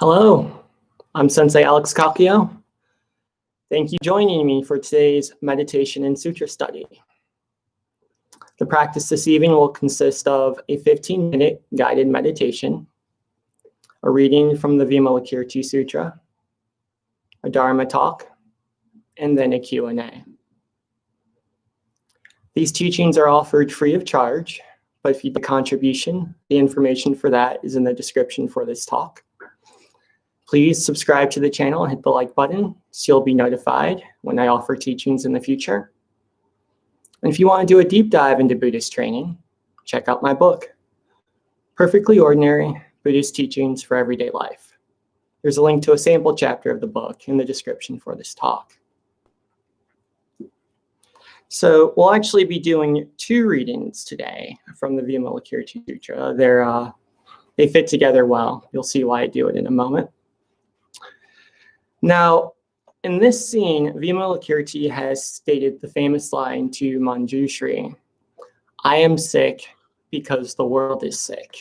Hello, I'm Sensei Alex Kakio. Thank you for joining me for today's meditation and sutra study. The practice this evening will consist of a 15-minute guided meditation, a reading from the Vimalakirti Sutra, a Dharma talk, and then a Q&A. These teachings are offered free of charge, but if you need a contribution, the information for that is in the description for this talk. Please subscribe to the channel and hit the like button so you'll be notified when I offer teachings in the future. And if you want to do a deep dive into Buddhist training, check out my book, Perfectly Ordinary Buddhist Teachings for Everyday Life. There's a link to a sample chapter of the book in the description for this talk. So we'll actually be doing two readings today from the Vimalakirti Sutra. They fit together well. You'll see why I do it in a moment. Now, in this scene, Vimalakirti has stated the famous line to Manjushri, "I am sick because the world is sick,"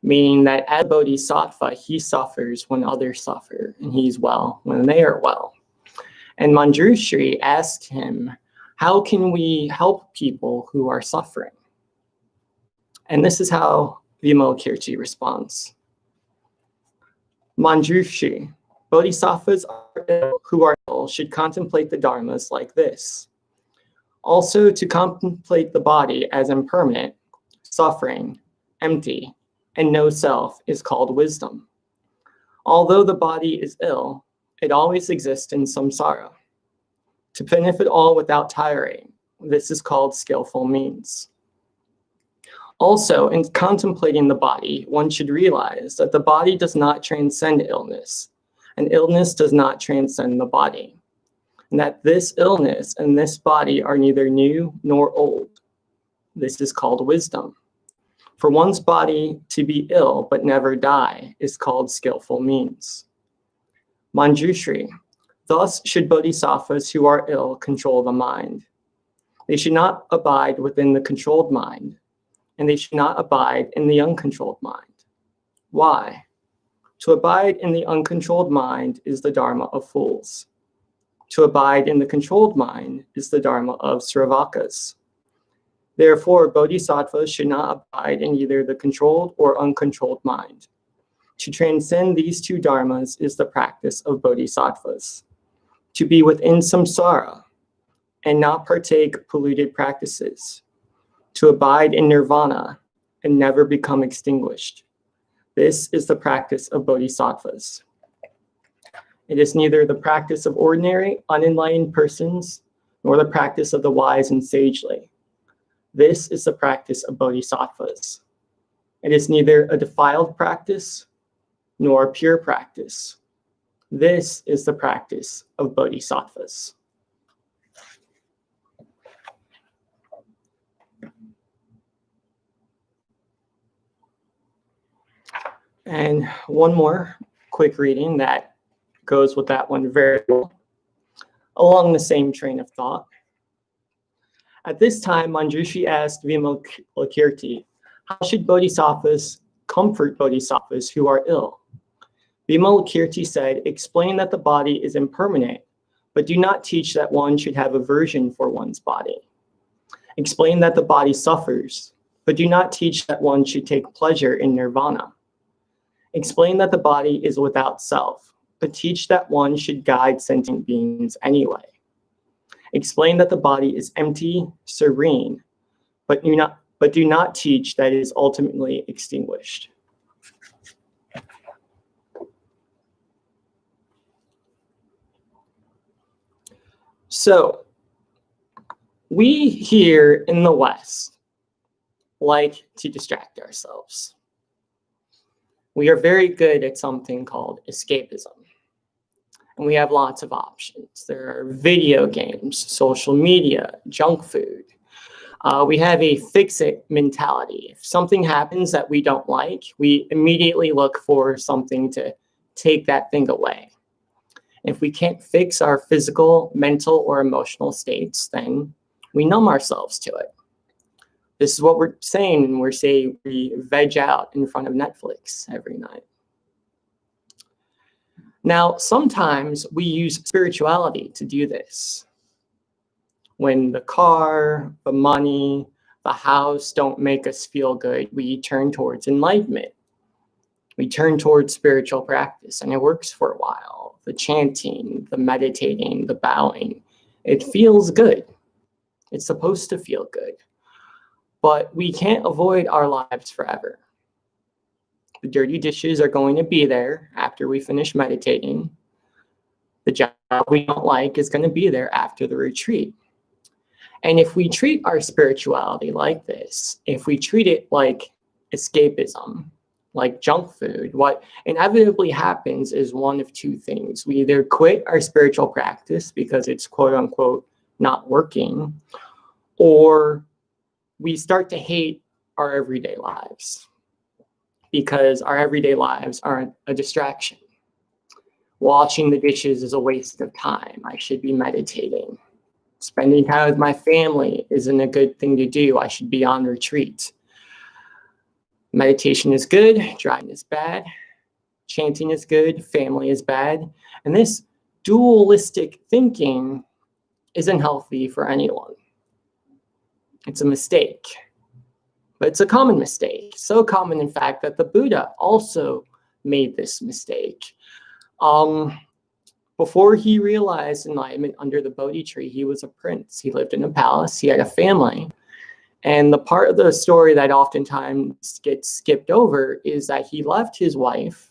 meaning that as a bodhisattva, he suffers when others suffer, and he's well when they are well. And Manjushri asked him, how can we help people who are suffering? And this is how Vimalakirti responds. Manjushri, bodhisattvas who are ill should contemplate the dharmas like this. Also, to contemplate the body as impermanent, suffering, empty, and no self is called wisdom. Although the body is ill, it always exists in samsara. To benefit all without tiring, this is called skillful means. Also, in contemplating the body, one should realize that the body does not transcend illness, and illness does not transcend the body, and that this illness and this body are neither new nor old. This is called wisdom. For one's body to be ill but never die is called skillful means. Manjushri, thus should bodhisattvas who are ill control the mind. They should not abide within the controlled mind, and they should not abide in the uncontrolled mind. Why? To abide in the uncontrolled mind is the dharma of fools. To abide in the controlled mind is the dharma of sravakas. Therefore, bodhisattvas should not abide in either the controlled or uncontrolled mind. To transcend these two dharmas is the practice of bodhisattvas. To be within samsara and not partake polluted practices. To abide in nirvana and never become extinguished. This is the practice of bodhisattvas. It is neither the practice of ordinary, unenlightened persons, nor the practice of the wise and sagely. This is the practice of bodhisattvas. It is neither a defiled practice, nor a pure practice. This is the practice of bodhisattvas. And one more quick reading that goes with that one very well, along the same train of thought. At this time, Manjushri asked Vimalakirti, how should bodhisattvas comfort bodhisattvas who are ill? Vimalakirti said, explain that the body is impermanent, but do not teach that one should have aversion for one's body. Explain that the body suffers, but do not teach that one should take pleasure in nirvana. Explain that the body is without self, but teach that one should guide sentient beings anyway. Explain that the body is empty, serene, but do not teach that it is ultimately extinguished. So, we here in the West like to distract ourselves. We are very good at something called escapism. And we have lots of options. There are video games, social media, junk food. We have a fix-it mentality. If something happens that we don't like, we immediately look for something to take that thing away. If we can't fix our physical, mental, or emotional states, then we numb ourselves to it. This is what we're saying when we say we veg out in front of Netflix every night. Now, sometimes we use spirituality to do this. When the car, the money, the house don't make us feel good, we turn towards enlightenment. We turn towards spiritual practice, and it works for a while. The chanting, the meditating, the bowing, it feels good. It's supposed to feel good. But we can't avoid our lives forever. The dirty dishes are going to be there after we finish meditating. The job we don't like is going to be there after the retreat. And if we treat our spirituality like this, if we treat it like escapism, like junk food, what inevitably happens is one of two things. We either quit our spiritual practice because it's quote unquote not working, or we start to hate our everyday lives because our everyday lives are a distraction. Washing the dishes is a waste of time. I should be meditating. Spending time with my family isn't a good thing to do. I should be on retreat. Meditation is good, driving is bad, chanting is good, family is bad. And this dualistic thinking isn't healthy for anyone. It's a mistake, but it's a common mistake. So common, in fact, that the Buddha also made this mistake. Before he realized enlightenment under the Bodhi tree, he was a prince. He lived in a palace. He had a family. And the part of the story that oftentimes gets skipped over is that he left his wife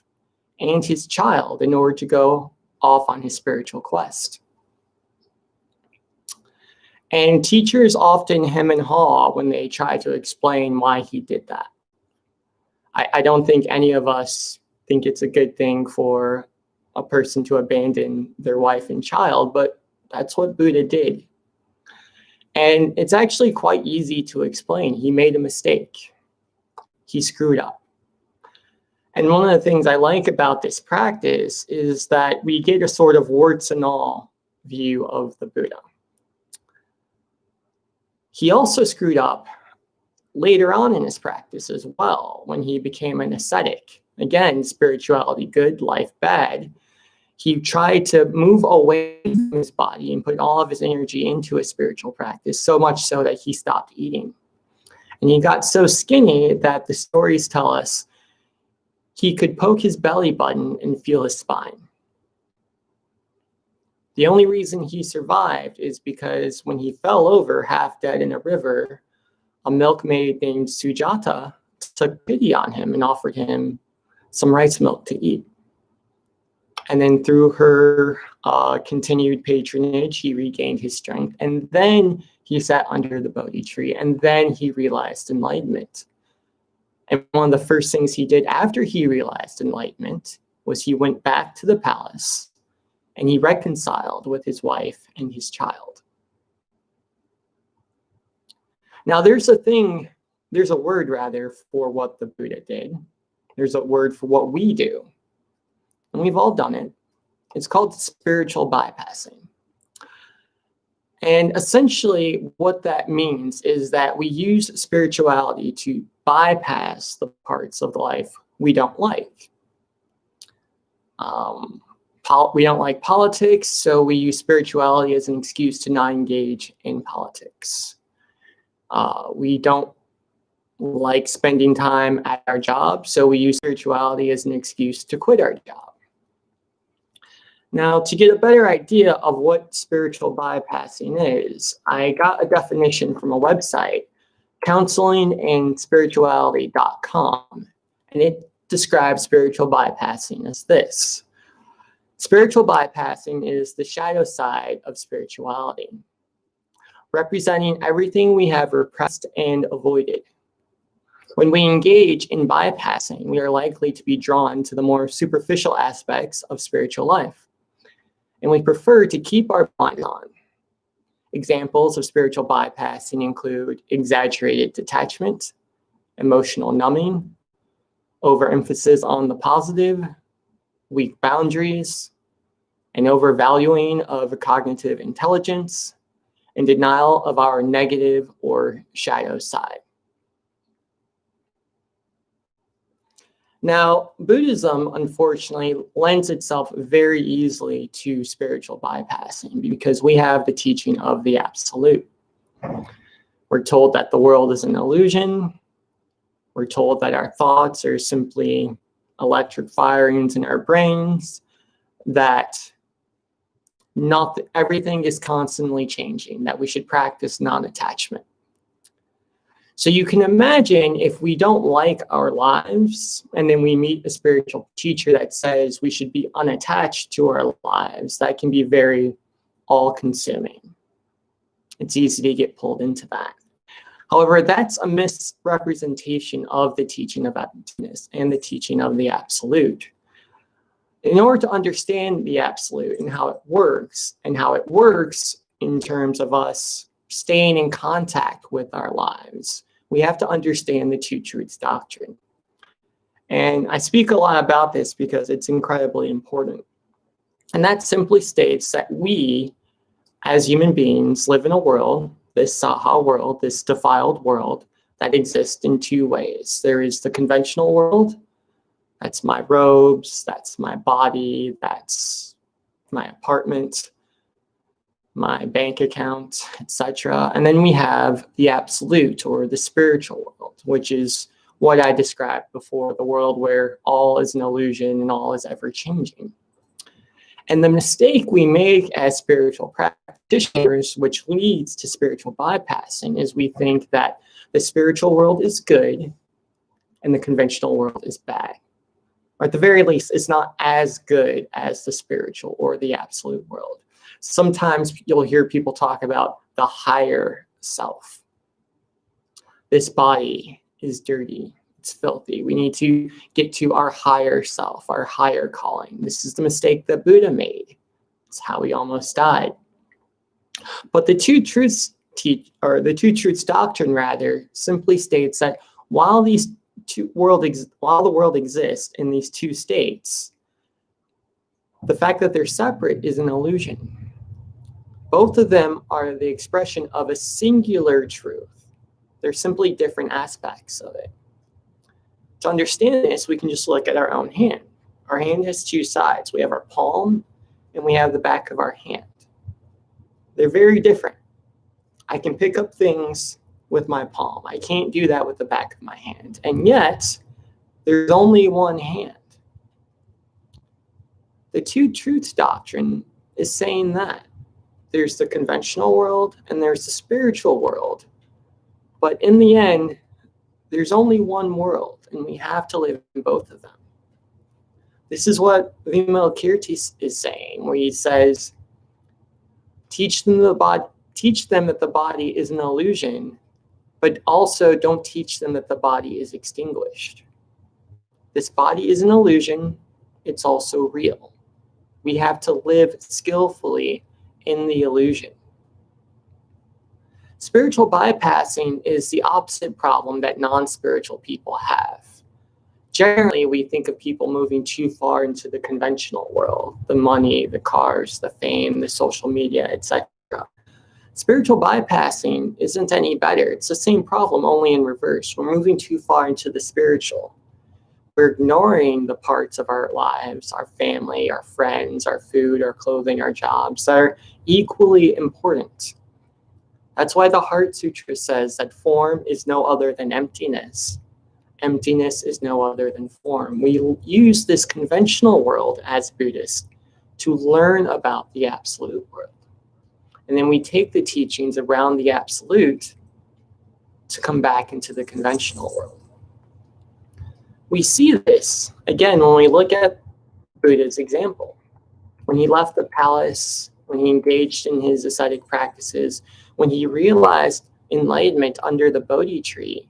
and his child in order to go off on his spiritual quest. And teachers often hem and haw when they try to explain why he did that. I don't think any of us think it's a good thing for a person to abandon their wife and child, but that's what Buddha did. And it's actually quite easy to explain. He made a mistake. He screwed up. And one of the things I like about this practice is that we get a sort of warts and all view of the Buddha. He also screwed up later on in his practice as well, when he became an ascetic. Again, spirituality good, life bad. He tried to move away from his body and put all of his energy into a spiritual practice, so much so that he stopped eating. And he got so skinny that the stories tell us he could poke his belly button and feel his spine. The only reason he survived is because when he fell over half dead in a river, a milkmaid named Sujata took pity on him and offered him some rice milk to eat. And then through her continued patronage, he regained his strength. And then he sat under the Bodhi tree. And then he realized enlightenment. And one of the first things he did after he realized enlightenment was he went back to the palace and he reconciled with his wife and his child. Now there's a word rather for what the Buddha did. There's a word for what we do. And we've all done it. It's called spiritual bypassing. And essentially what that means is that we use spirituality to bypass the parts of the life we don't like. We don't like politics, so we use spirituality as an excuse to not engage in politics. We don't like spending time at our job, so we use spirituality as an excuse to quit our job. Now, to get a better idea of what spiritual bypassing is, I got a definition from a website, counselingandspirituality.com, and it describes spiritual bypassing as this. Spiritual bypassing is the shadow side of spirituality, representing everything we have repressed and avoided. When we engage in bypassing, we are likely to be drawn to the more superficial aspects of spiritual life, and we prefer to keep our mind on. Examples of spiritual bypassing include exaggerated detachment, emotional numbing, overemphasis on the positive, weak boundaries, an overvaluing of cognitive intelligence, and denial of our negative or shadow side. Now, Buddhism, unfortunately, lends itself very easily to spiritual bypassing because we have the teaching of the absolute. We're told that the world is an illusion. We're told that our thoughts are simply electric firings in our brains, that everything is constantly changing, that we should practice non-attachment. So you can imagine if we don't like our lives and then we meet a spiritual teacher that says we should be unattached to our lives, that can be very all-consuming. It's easy to get pulled into that. However, that's a misrepresentation of the teaching of emptiness and the teaching of the absolute. In order to understand the absolute and how it works in terms of us staying in contact with our lives, we have to understand the Two Truths Doctrine. And I speak a lot about this because it's incredibly important. And that simply states that we, as human beings, live in a world, this Saha world, this defiled world, that exists in two ways. There is the conventional world. That's my robes, that's my body, that's my apartment, my bank account, etc. And then we have the absolute, or the spiritual world, which is what I described before, the world where all is an illusion and all is ever changing. And the mistake we make as spiritual practitioners, which leads to spiritual bypassing, is we think that the spiritual world is good and the conventional world is bad. Or at the very least, it's not as good as the spiritual or the absolute world. Sometimes you'll hear people talk about the higher self. This body is dirty. It's filthy. We need to get to our higher self, our higher calling. This is the mistake that Buddha made. It's how he almost died. But the Two Truths Doctrine, rather, simply states that while the world exists in these two states, the fact that they're separate is an illusion. Both of them are the expression of a singular truth. They're simply different aspects of it. To understand this, we can just look at our own hand. Our hand has two sides. We have our palm and we have the back of our hand. They're very different. I can pick up things with my palm. I can't do that with the back of my hand. And yet, there's only one hand. The Two Truths Doctrine is saying that there's the conventional world and there's the spiritual world. But in the end, there's only one world, and we have to live in both of them. This is what Vimalakirti is saying, where he says, teach them that the body is an illusion, but also don't teach them that the body is extinguished. This body is an illusion. It's also real. We have to live skillfully in the illusion. Spiritual bypassing is the opposite problem that non-spiritual people have. Generally, we think of people moving too far into the conventional world, the money, the cars, the fame, the social media, etc. Spiritual bypassing isn't any better. It's the same problem, only in reverse. We're moving too far into the spiritual. We're ignoring the parts of our lives, our family, our friends, our food, our clothing, our jobs that are equally important. That's why the Heart Sutra says that form is no other than emptiness. Emptiness is no other than form. We use this conventional world as Buddhists to learn about the absolute world. And then we take the teachings around the absolute to come back into the conventional world. We see this, again, when we look at Buddha's example. When he left the palace, when he engaged in his ascetic practices, when he realized enlightenment under the Bodhi tree,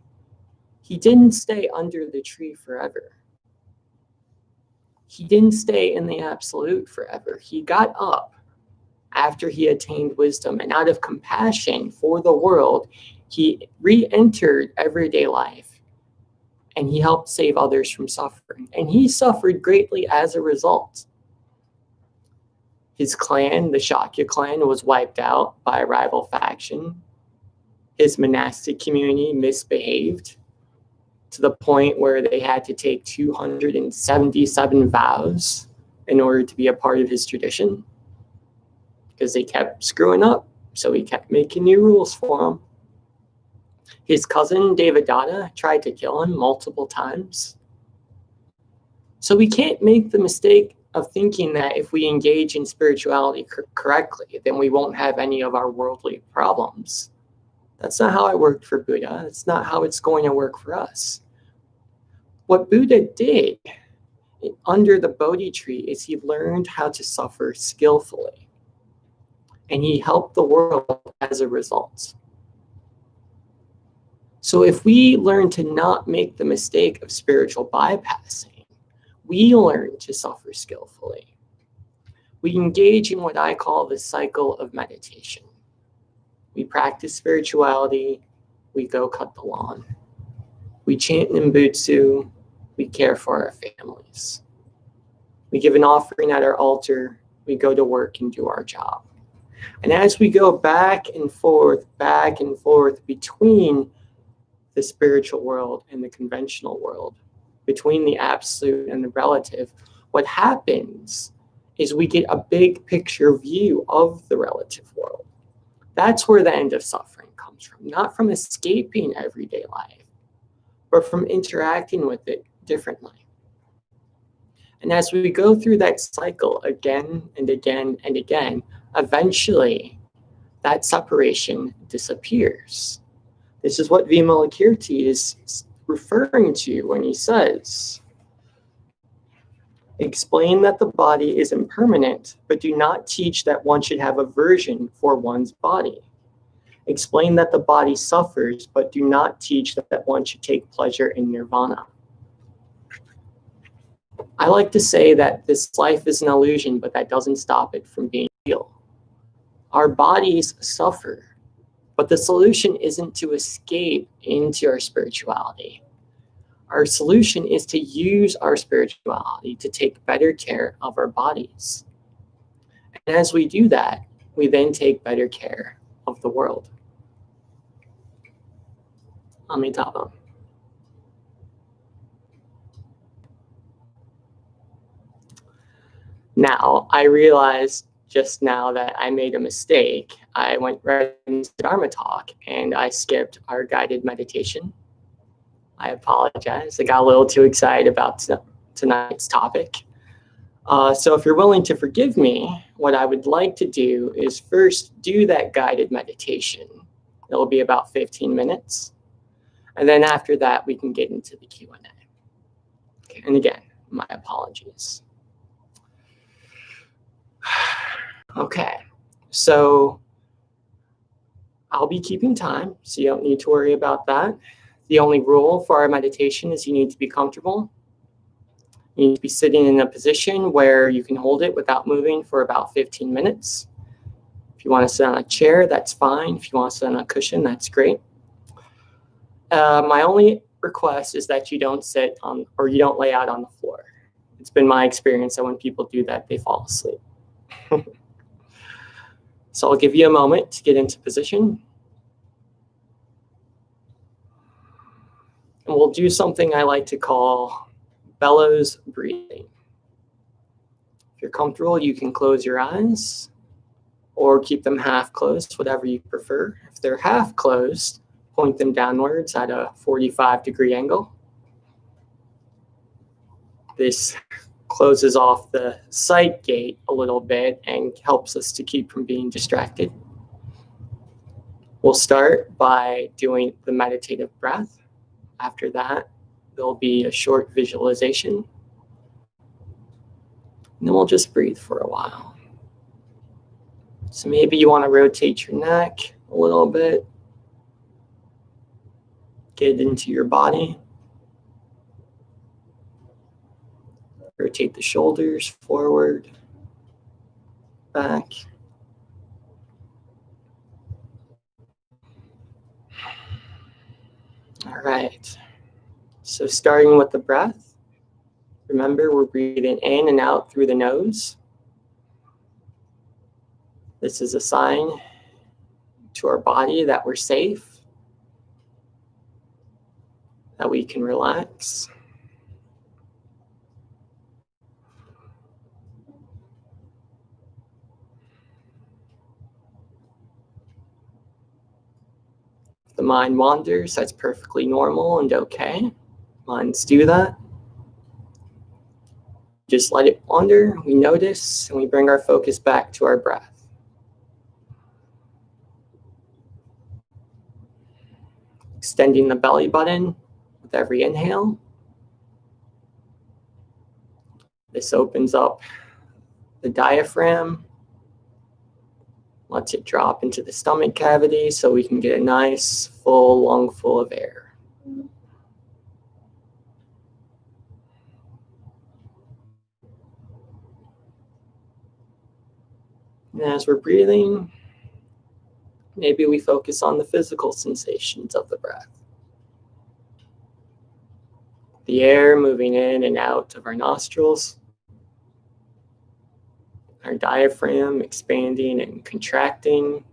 he didn't stay under the tree forever. He didn't stay in the absolute forever. He got up after he attained wisdom, and out of compassion for the world, he re-entered everyday life, and he helped save others from suffering. And he suffered greatly as a result. His clan, the Shakya clan, was wiped out by a rival faction. His monastic community misbehaved to the point where they had to take 277 vows in order to be a part of his tradition, because they kept screwing up. So he kept making new rules for them. His cousin, Devadatta, tried to kill him multiple times. So we can't make the mistake of thinking that if we engage in spirituality correctly, then we won't have any of our worldly problems. That's not how it worked for Buddha. That's not how it's going to work for us. What Buddha did under the Bodhi tree is he learned how to suffer skillfully. And he helped the world as a result. So if we learn to not make the mistake of spiritual bypassing, we learn to suffer skillfully. We engage in what I call the cycle of meditation. We practice spirituality, we go cut the lawn. We chant Nimbutsu, we care for our families. We give an offering at our altar, we go to work and do our job. And as we go back and forth between the spiritual world and the conventional world, between the absolute and the relative, what happens is we get a big picture view of the relative world. That's where the end of suffering comes from, not from escaping everyday life, but from interacting with it differently. And as we go through that cycle again and again and again, eventually that separation disappears. This is what Vimalakirti is referring to when he says, explain that the body is impermanent, but do not teach that one should have aversion for one's body. Explain that the body suffers, but do not teach that one should take pleasure in nirvana. I like to say that this life is an illusion, but that doesn't stop it from being real. Our bodies suffer, but the solution isn't to escape into our spirituality. Our solution is to use our spirituality to take better care of our bodies. And as we do that, we then take better care of the world. Amitabha. Now, I realized just now that I made a mistake. I went right into Dharma talk and I skipped our guided meditation. I apologize. I got a little too excited about tonight's topic. So if you're willing to forgive me, what I would like to do is first do that guided meditation. It'll be about 15 minutes. And then after that, we can get into the Q&A. Okay, and again, my apologies. Okay, so I'll be keeping time, so you don't need to worry about that. The only rule for our meditation is you need to be comfortable. You need to be sitting in a position where you can hold it without moving for about 15 minutes. If you want to sit on a chair, that's fine. If you want to sit on a cushion, that's great. My only request is that you don't sit on, or you don't lay out on the floor. It's been my experience that when people do that, they fall asleep. So I'll give you a moment to get into position. And we'll do something I like to call bellows breathing. If you're comfortable, you can close your eyes or keep them half closed, whatever you prefer. If they're half closed, point them downwards at a 45-degree angle. This closes off the sight gate a little bit and helps us to keep from being distracted. We'll start by doing the meditative breath. After that, there'll be a short visualization. And then we'll just breathe for a while. So maybe you want to rotate your neck a little bit. Get into your body. Rotate the shoulders forward, back. All right. So starting with the breath, remember we're breathing in and out through the nose. This is a sign to our body that we're safe. that we can relax. If the mind wanders, that's perfectly normal and okay. Minds do that. Just let it wander, we notice, and we bring our focus back to our breath. Extending the belly button with every inhale. This opens up the diaphragm, lets it drop into the stomach cavity so we can get a nice full lung full of air. And as we're breathing, maybe we focus on the physical sensations of the breath. The air moving in and out of our nostrils, our diaphragm expanding and contracting.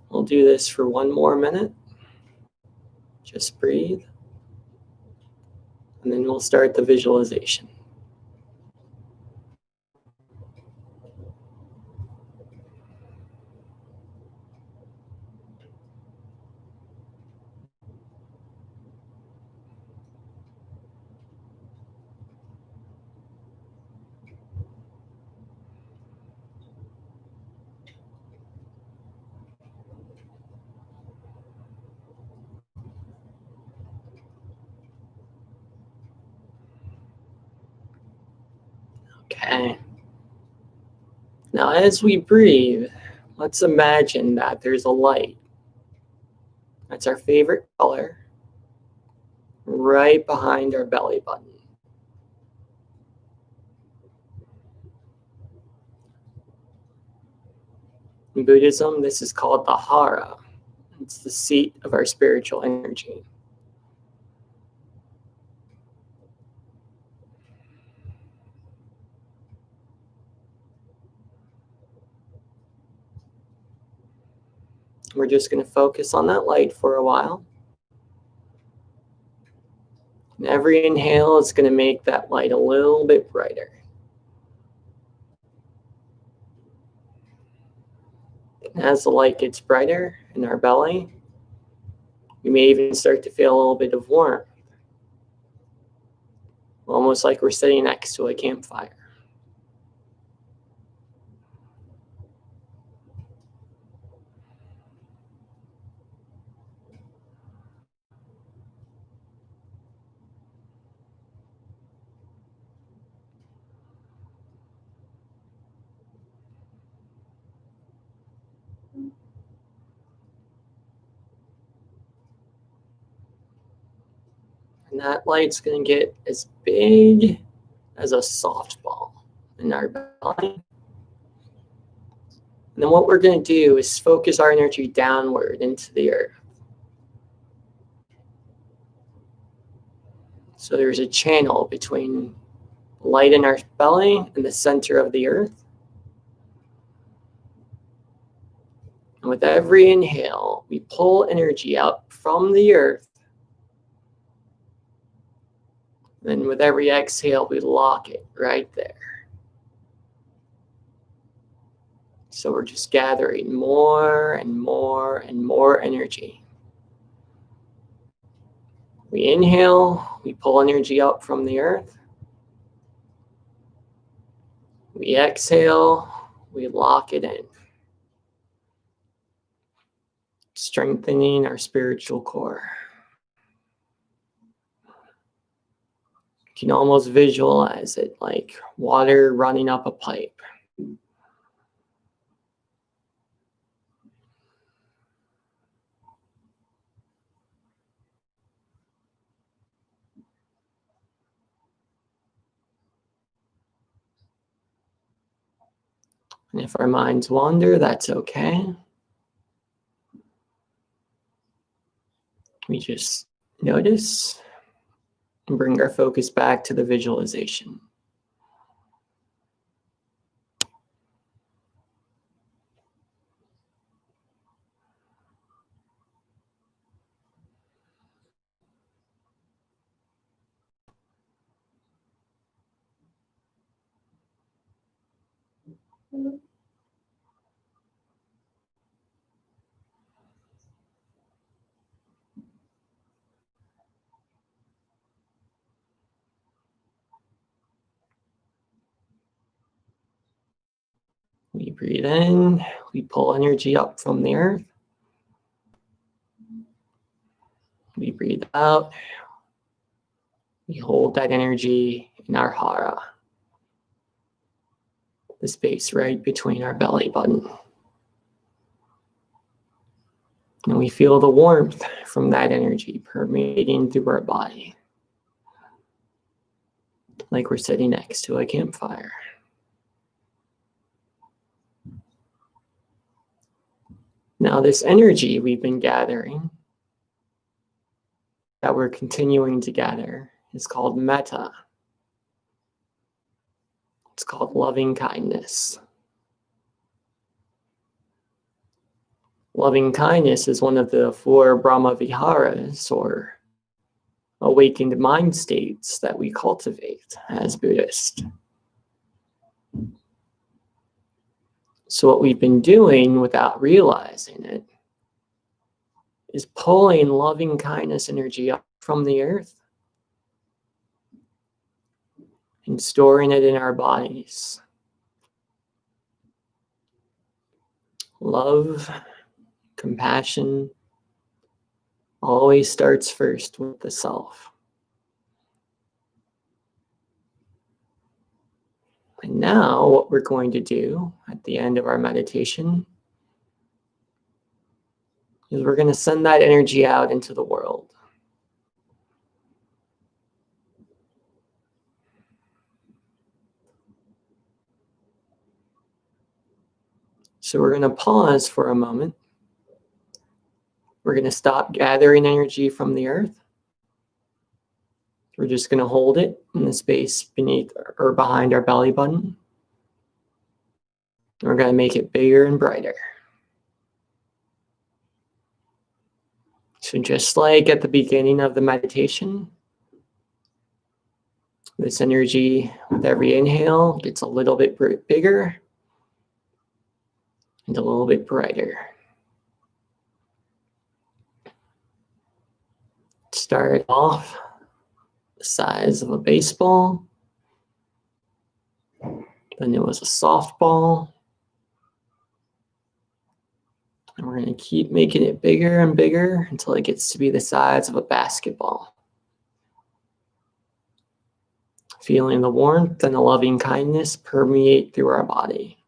We'll do this for one more minute. Just breathe. And then we'll start the visualization. Okay. Now, as we breathe, let's imagine that there's a light. That's our favorite color, right behind our belly button. In Buddhism, this is called the hara. It's the seat of our spiritual energy. We're just going to focus on that light for a while. And every inhale is going to make that light a little bit brighter. And as the light gets brighter in our belly, we may even start to feel a little bit of warmth, almost like we're sitting next to a campfire. And that light's going to get as big as a softball in our belly. And then what we're going to do is focus our energy downward into the earth. So there's a channel between light in our belly and the center of the earth. And with every inhale, we pull energy up from the earth. Then with every exhale, we lock it right there. So we're just gathering more and more and more energy. We inhale, we pull energy up from the earth. We exhale, we lock it in. Strengthening our spiritual core. You can almost visualize it like water running up a pipe. And if our minds wander, that's okay. We just notice and bring our focus back to the visualization. We breathe in, we pull energy up from the earth. We breathe out, we hold that energy in our hara, the space right between our belly button. And we feel the warmth from that energy permeating through our body, like we're sitting next to a campfire. Now, this energy we've been gathering, that we're continuing to gather, is called metta. It's called loving kindness. Loving kindness is one of the 4 Brahma Viharas, or awakened mind states, that we cultivate as Buddhists. So what we've been doing without realizing it is pulling loving kindness energy up from the earth and storing it in our bodies. Love, compassion, always starts first with the self. And now what we're going to do at the end of our meditation is we're going to send that energy out into the world. So we're going to pause for a moment. We're going to stop gathering energy from the earth. We're just going to hold it in the space beneath or behind our belly button. We're going to make it bigger and brighter. So just like at the beginning of the meditation, this energy with every inhale gets a little bit bigger and a little bit brighter. Start off the size of a baseball. Then it was a softball. And we're going to keep making it bigger and bigger until it gets to be the size of a basketball. Feeling the warmth and the loving kindness permeate through our body.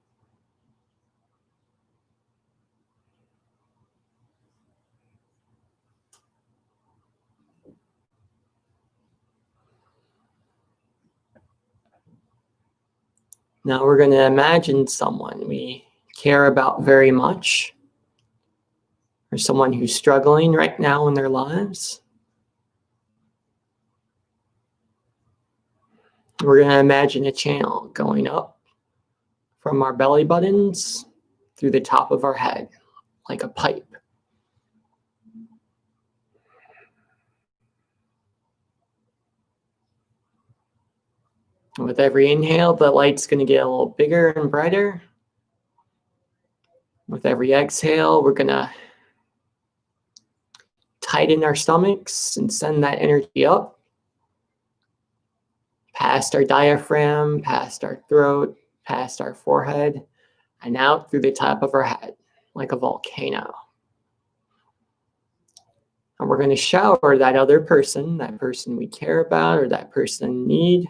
Now we're going to imagine someone we care about very much, or someone who's struggling right now in their lives. We're going to imagine a channel going up from our belly buttons through the top of our head, like a pipe. And with every inhale, the light's going to get a little bigger and brighter. With every exhale, we're going to tighten our stomachs and send that energy up past our diaphragm, past our throat, past our forehead, and out through the top of our head, like a volcano. And we're going to shower that other person, that person we care about or that person in need.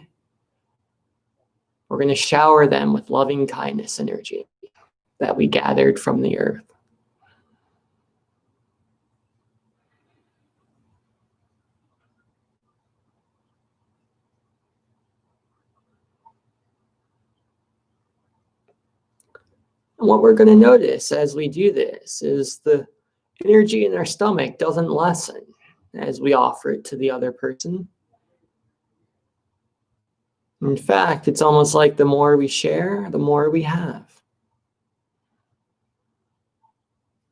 We're going to shower them with loving kindness energy that we gathered from the earth. And what we're going to notice as we do this is the energy in our stomach doesn't lessen as we offer it to the other person. In fact, it's almost like the more we share, the more we have.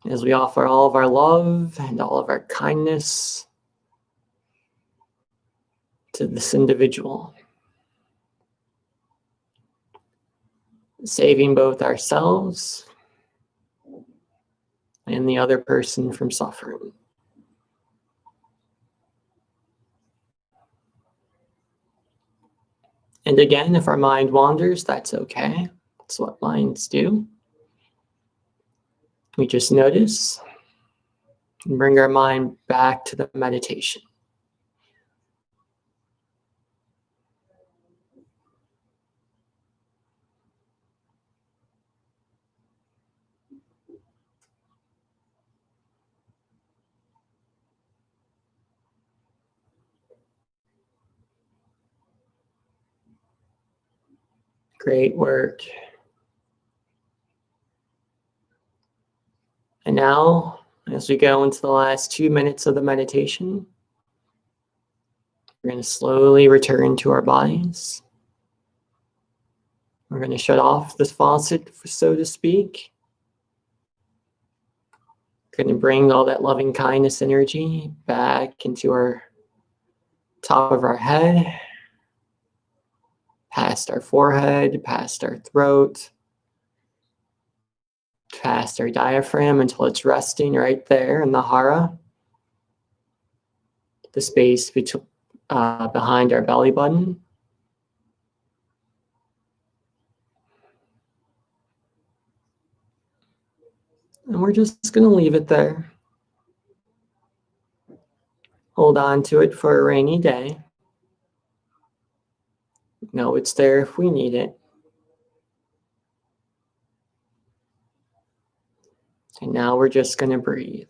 As we offer all of our love and all of our kindness to this individual, saving both ourselves and the other person from suffering. And again, if our mind wanders, that's okay. That's what minds do. We just notice and bring our mind back to the meditation. Great work. And now, as we go into the last 2 minutes of the meditation, we're going to slowly return to our bodies. We're going to shut off this faucet, so to speak. We're going to bring all that loving kindness energy back into our top of our head, past our forehead, past our throat, past our diaphragm until it's resting right there in the hara, the space behind our belly button. And we're just going to leave it there. Hold on to it for a rainy day. Know it's there if we need it. And now we're just going to breathe.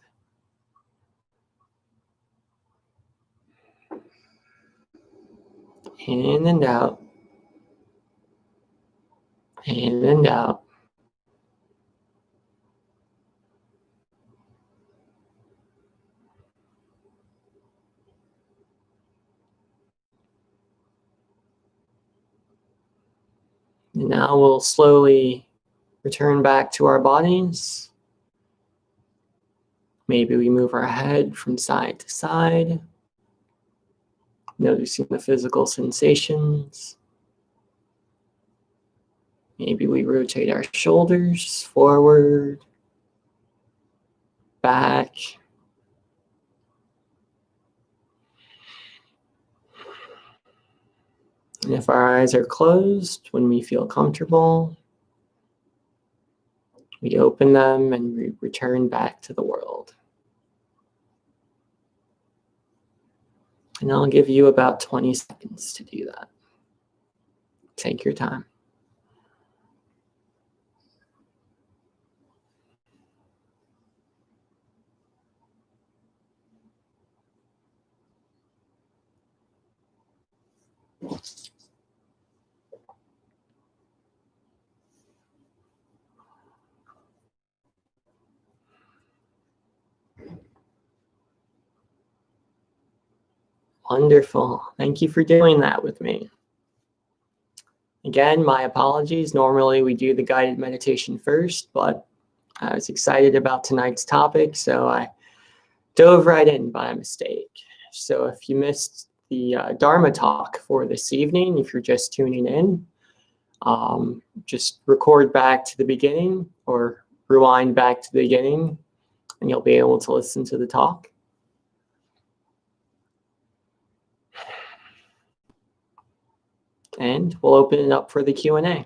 In and out. In and out. And now we'll slowly return back to our bodies. Maybe we move our head from side to side, noticing the physical sensations. Maybe we rotate our shoulders forward, back. And if our eyes are closed, when we feel comfortable, we open them and we return back to the world. And I'll give you about 20 seconds to do that. Take your time. Wonderful. Thank you for doing that with me. Again, my apologies. Normally we do the guided meditation first, but I was excited about tonight's topic, so I dove right in by mistake. So if you missed the Dharma talk for this evening, if you're just tuning in, just record back to the beginning or rewind back to the beginning, and you'll be able to listen to the talk. And we'll open it up for the Q&A.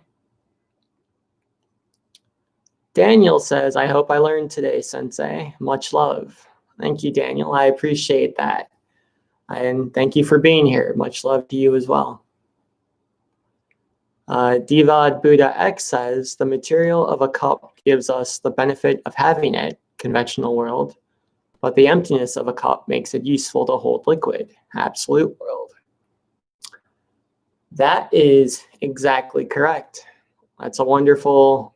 Daniel says, I hope I learned today, Sensei. Much love. Thank you, Daniel. I appreciate that. And thank you for being here. Much love to you as well. Divad Buddha X says, the material of a cup gives us the benefit of having it, conventional world, but the emptiness of a cup makes it useful to hold liquid, absolute world. That is exactly correct. That's a wonderful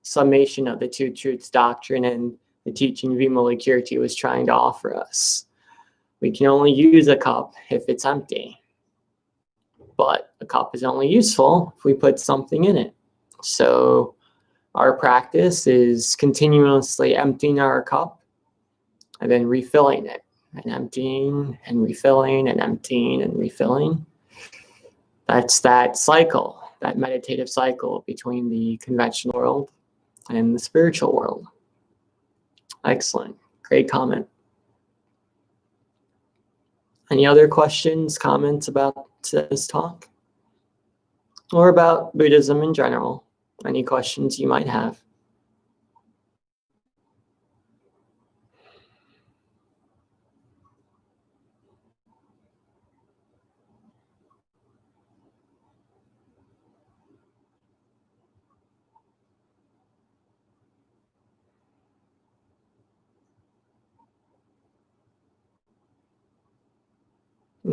summation of the Two Truths Doctrine and the teaching Vimalakirti was trying to offer us. We can only use a cup if it's empty. But a cup is only useful if we put something in it. So our practice is continuously emptying our cup and then refilling it, and emptying and refilling and emptying and refilling. That's that cycle, that meditative cycle between the conventional world and the spiritual world. Excellent. Great comment. Any other questions, comments about this talk? Or about Buddhism in general? Any questions you might have?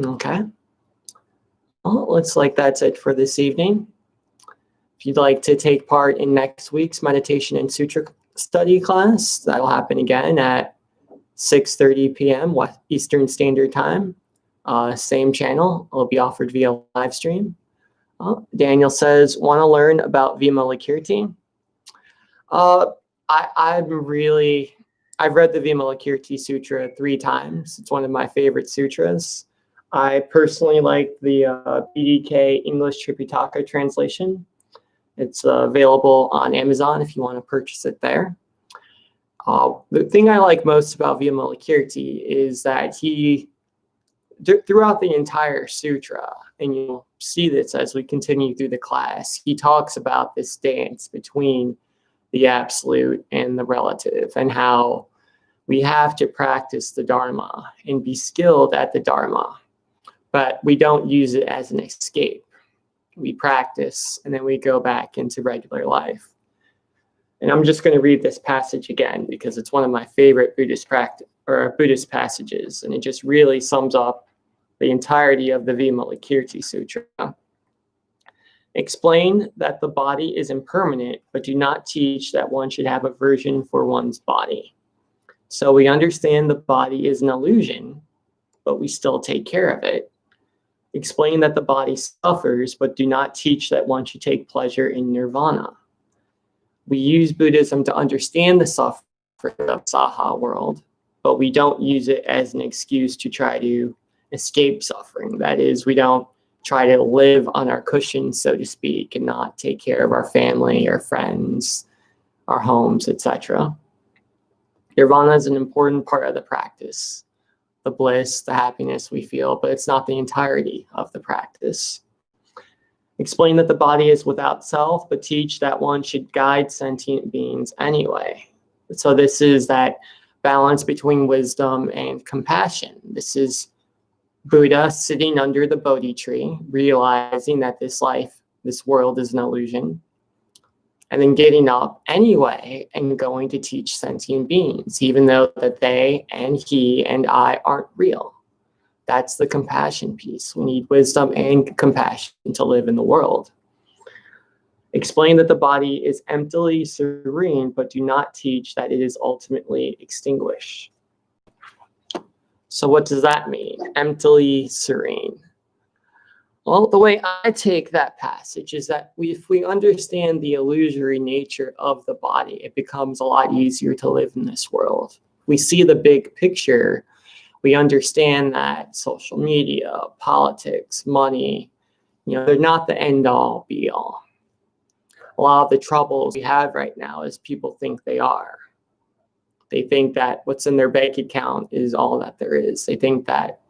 Okay. Well, it looks like that's it for this evening. If you'd like to take part in next week's meditation and sutra study class, that'll happen again at 6:30 p.m. Eastern Standard Time. Same channel. It'll be offered via live stream. Daniel says, want to learn about Vimalakirti? I've read the Vimalakirti Sutra 3 times. It's one of my favorite sutras. I personally like the BDK English Tripitaka translation. It's available on Amazon if you want to purchase it there. The thing I like most about Vimalakirti is that he, throughout the entire sutra, and you'll see this as we continue through the class, he talks about this dance between the absolute and the relative, and how we have to practice the Dharma and be skilled at the Dharma, but we don't use it as an escape. We practice and then we go back into regular life. And I'm just going to read this passage again because it's one of my favorite Buddhist passages, and it just really sums up the entirety of the Vimalakirti Sutra. Explain that the body is impermanent, but do not teach that one should have aversion for one's body. So we understand the body is an illusion, but we still take care of it. Explain that the body suffers, but do not teach that one should take pleasure in nirvana. We use Buddhism to understand the suffering of Saha world, but we don't use it as an excuse to try to escape suffering. That is, we don't try to live on our cushions, so to speak, and not take care of our family, our friends, our homes, etc. Nirvana is an important part of the practice, the bliss, the happiness we feel, but it's not the entirety of the practice. Explain that the body is without self, but teach that one should guide sentient beings anyway. So this is that balance between wisdom and compassion. This is Buddha sitting under the Bodhi tree, realizing that this world is an illusion, and then getting up anyway and going to teach sentient beings, even though that they and he and I aren't real. That's the compassion piece. We need wisdom and compassion to live in the world. Explain that the body is emptily serene, but do not teach that it is ultimately extinguished. So what does that mean? Emptily serene. Well, the way I take that passage is that if we understand the illusory nature of the body, it becomes a lot easier to live in this world. We see the big picture. We understand that social media, politics, money, they're not the end all be all. A lot of the troubles we have right now is people think they are. They think that what's in their bank account is all that there is. They think that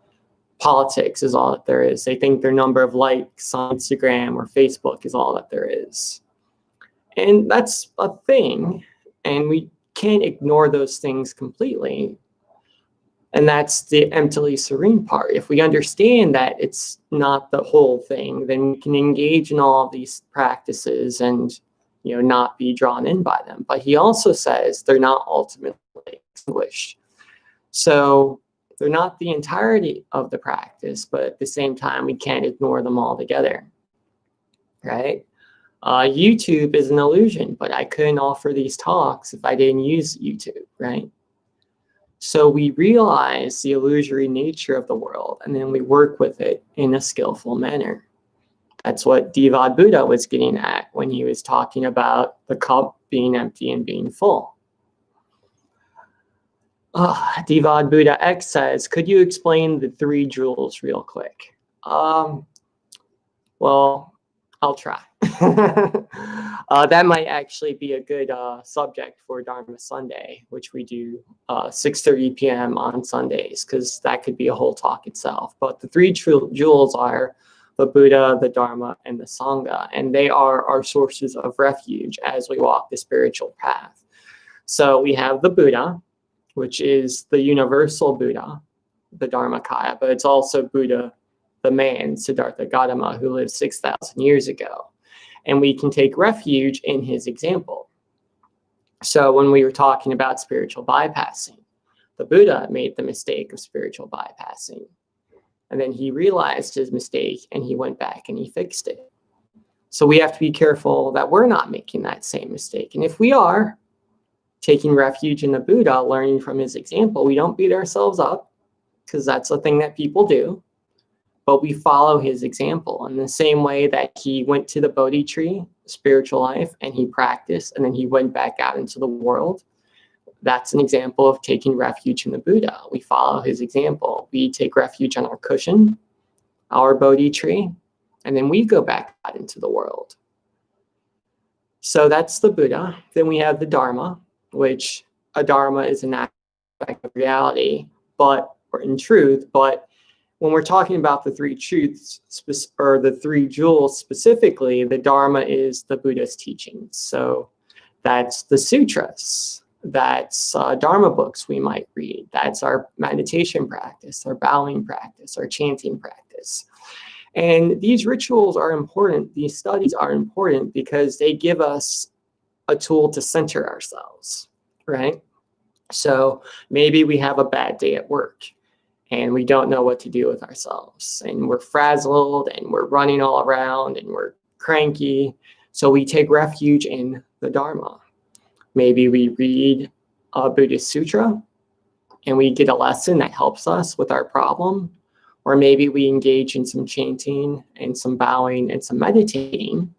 politics is all that there is. They think their number of likes on Instagram or Facebook is all that there is. And that's a thing, and we can't ignore those things completely. And that's the emptily serene part. If we understand that it's not the whole thing, then we can engage in all of these practices and not be drawn in by them. But he also says they're not ultimately extinguished. So they're not the entirety of the practice, but at the same time, we can't ignore them altogether, right? YouTube is an illusion, but I couldn't offer these talks if I didn't use YouTube, right? So we realize the illusory nature of the world, and then we work with it in a skillful manner. That's what Divad Buddha was getting at when he was talking about the cup being empty and being full. Divad Buddha X says, could you explain the 3 jewels real quick? Well, I'll try. That might actually be a good subject for Dharma Sunday, which we do 6:30 p.m. on Sundays, because that could be a whole talk itself. But the 3 jewels are the Buddha, the Dharma, and the Sangha, and they are our sources of refuge as we walk the spiritual path. So we have the Buddha, which is the universal Buddha, the Dharmakaya, but it's also Buddha, the man, Siddhartha Gautama, who lived 6,000 years ago. And we can take refuge in his example. So when we were talking about spiritual bypassing, the Buddha made the mistake of spiritual bypassing. And then he realized his mistake and he went back and he fixed it. So we have to be careful that we're not making that same mistake. And if we are taking refuge in the Buddha, learning from his example, we don't beat ourselves up, because that's a thing that people do. But we follow his example in the same way that he went to the Bodhi tree, spiritual life, and he practiced, and then he went back out into the world. That's an example of taking refuge in the Buddha. We follow his example. We take refuge on our cushion, our Bodhi tree, and then we go back out into the world. So that's the Buddha. Then we have the Dharma, which a Dharma is an aspect of reality, or in truth, but when we're talking about the 3 truths, or the 3 jewels specifically, the Dharma is the Buddha's teachings. So that's the sutras, that's Dharma books we might read, that's our meditation practice, our bowing practice, our chanting practice. And these rituals are important, these studies are important, because they give us a tool to center ourselves, right? So maybe we have a bad day at work, and we don't know what to do with ourselves, and we're frazzled, and we're running all around, and we're cranky. So we take refuge in the Dharma. Maybe we read a Buddhist Sutra, and we get a lesson that helps us with our problem. Or maybe we engage in some chanting and some bowing and some meditating,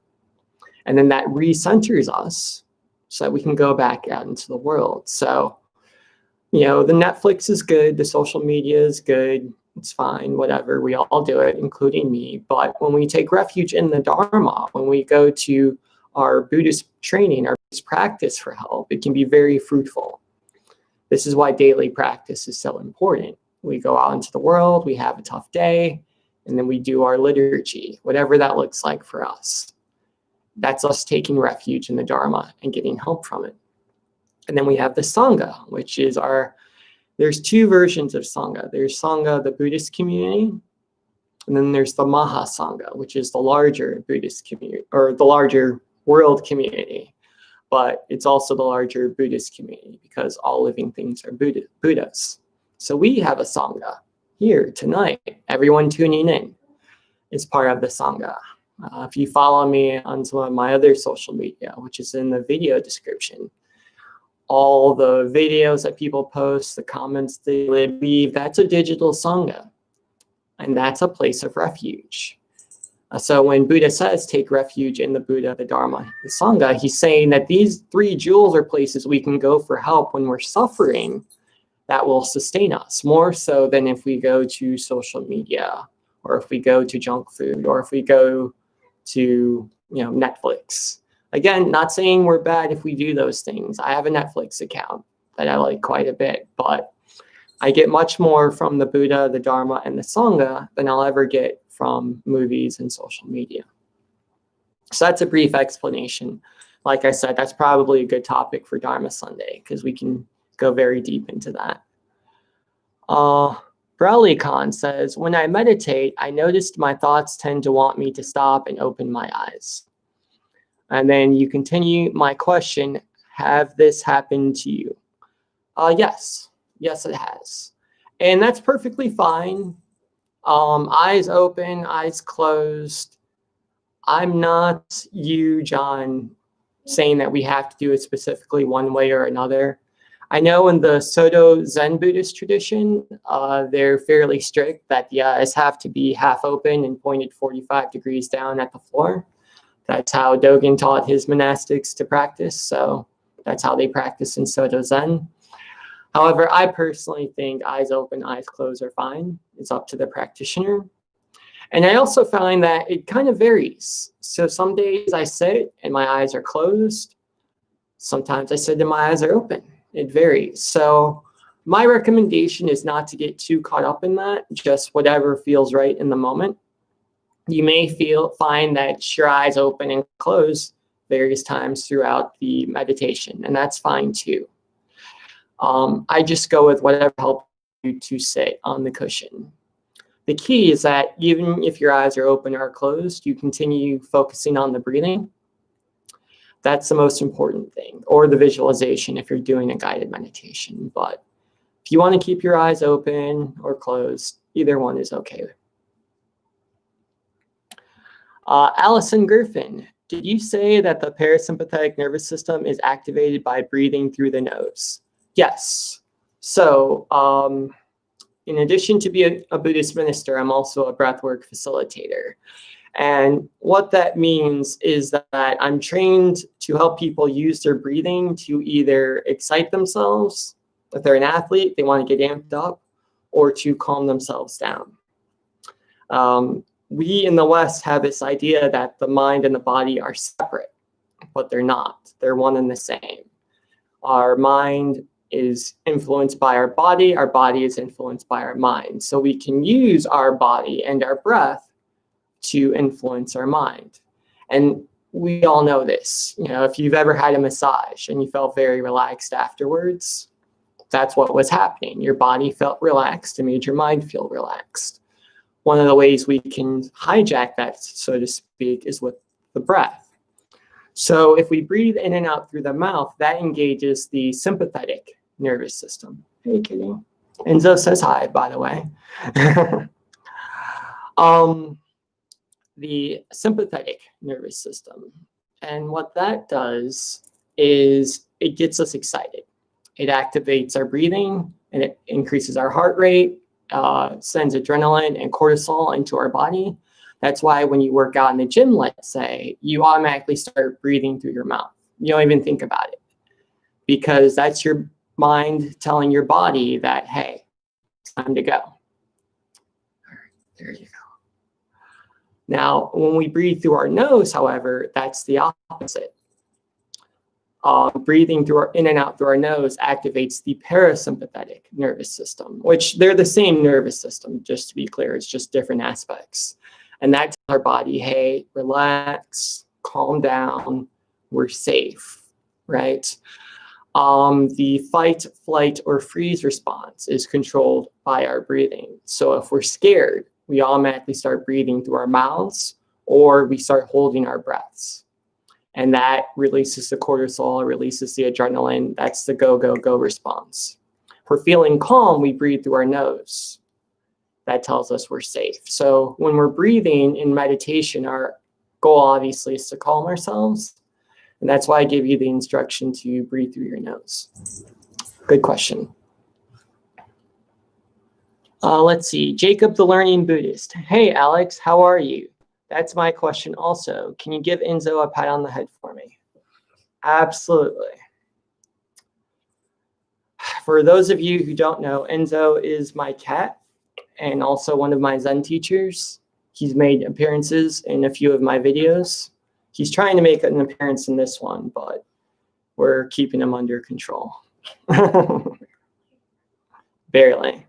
and then that recenters us so that we can go back out into the world. So, the Netflix is good, the social media is good, it's fine, whatever, we all do it, including me. But when we take refuge in the Dharma, when we go to our Buddhist training, our Buddhist practice for help, it can be very fruitful. This is why daily practice is so important. We go out into the world, we have a tough day, and then we do our liturgy, whatever that looks like for us. That's us taking refuge in the Dharma and getting help from it. And then we have the Sangha, which is there's 2 versions of Sangha. There's Sangha, the Buddhist community, and then there's the Mahasangha, which is the larger Buddhist community, or the larger world community. But it's also the larger Buddhist community, because all living things are Buddhas. So we have a Sangha here tonight. Everyone tuning in is part of the Sangha. If you follow me on some of my other social media, which is in the video description, all the videos that people post, the comments they leave, that's a digital Sangha. And that's a place of refuge. So when Buddha says take refuge in the Buddha, the Dharma, the Sangha, he's saying that these 3 jewels are places we can go for help when we're suffering that will sustain us, more so than if we go to social media, or if we go to junk food, or if we go to Netflix. Again, not saying we're bad if we do those things. I have a Netflix account that I like quite a bit, but I get much more from the Buddha, the Dharma, and the Sangha than I'll ever get from movies and social media. So that's a brief explanation. Like I said, that's probably a good topic for Dharma Sunday, because we can go very deep into that. Browley Khan says, when I meditate, I noticed my thoughts tend to want me to stop and open my eyes. And then you continue, my question, have this happened to you? Yes, it has. And that's perfectly fine. Eyes open, eyes closed. I'm not huge on saying that we have to do it specifically one way or another. I know in the Soto Zen Buddhist tradition, they're fairly strict that the eyes have to be half open and pointed 45 degrees down at the floor. That's how Dogen taught his monastics to practice, so that's how they practice in Soto Zen. However, I personally think eyes open, eyes closed are fine. It's up to the practitioner. And I also find that it kind of varies. So some days I sit and my eyes are closed. Sometimes I sit and my eyes are open. It varies. So my recommendation is not to get too caught up in that, just whatever feels right in the moment. You may find that your eyes open and close various times throughout the meditation, and that's fine too. I just go with whatever helps you to sit on the cushion. The key is that even if your eyes are open or closed, you continue focusing on the breathing. That's the most important thing, or the visualization if you're doing a guided meditation. But if you want to keep your eyes open or closed, either one is okay. Allison Griffin, did you say that the parasympathetic nervous system is activated by breathing through the nose? Yes. So in addition to being a Buddhist minister, I'm also a breathwork facilitator. And what that means is that I'm trained to help people use their breathing to either excite themselves, if they're an athlete, they want to get amped up, or to calm themselves down. We in the West have this idea that the mind and the body are separate, but they're not. They're one and the same. Our mind is influenced by our body is influenced by our mind. So we can use our body and our breath to influence our mind. And we all know this. You know, if you've ever had a massage and you felt very relaxed afterwards, that's what was happening. Your body felt relaxed and made your mind feel relaxed. One of the ways we can hijack that, so to speak, is with the breath. So if we breathe in and out through the mouth, that engages the sympathetic nervous system. Hey, kitty. Enzo says hi, by the way. The sympathetic nervous system. And what that does is it gets us excited. It activates our breathing and it increases our heart rate, sends adrenaline and cortisol into our body. That's why when you work out in the gym, let's say, you automatically start breathing through your mouth. You don't even think about it, because that's your mind telling your body that, hey, it's time to go. All right, there you go. Now, when we breathe through our nose, however, that's the opposite. Breathing in and out through our nose activates the parasympathetic nervous system, which they're the same nervous system, just to be clear. It's just different aspects. And that tells our body, hey, relax, calm down, we're safe, right? The fight, flight, or freeze response is controlled by our breathing. So if we're scared, we automatically start breathing through our mouths, or we start holding our breaths. And that releases the cortisol, releases the adrenaline. That's the go, go, go response. If we're feeling calm, we breathe through our nose. That tells us we're safe. So when we're breathing in meditation, our goal obviously is to calm ourselves. And that's why I give you the instruction to breathe through your nose. Good question. Let's see. Jacob the Learning Buddhist. Hey, Alex, how are you? That's my question also. Can you give Enzo a pat on the head for me? Absolutely. For those of you who don't know, Enzo is my cat and also one of my Zen teachers. He's made appearances in a few of my videos. He's trying to make an appearance in this one, but we're keeping him under control. Barely.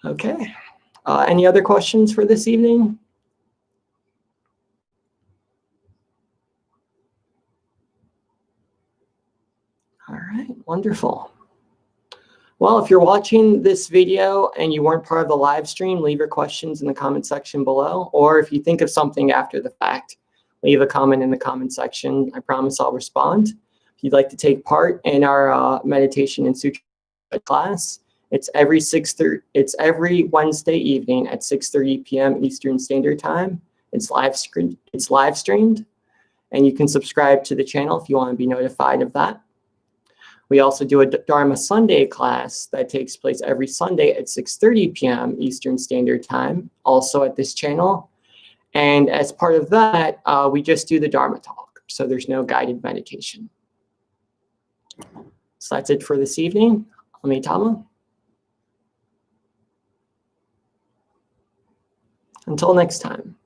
Okay. Any other questions for this evening? All right, wonderful. Well, if you're watching this video and you weren't part of the live stream, leave your questions in the comment section below. Or if you think of something after the fact, leave a comment in the comment section. I promise I'll respond. If you'd like to take part in our meditation and sutra class, It's every Wednesday evening at 6:30 p.m. Eastern Standard Time. It's live streamed, and you can subscribe to the channel if you want to be notified of that. We also do a Dharma Sunday class that takes place every Sunday at 6:30 p.m. Eastern Standard Time, also at this channel. And as part of that, we just do the Dharma talk, so there's no guided meditation. So that's it for this evening. Amitabha. Until next time.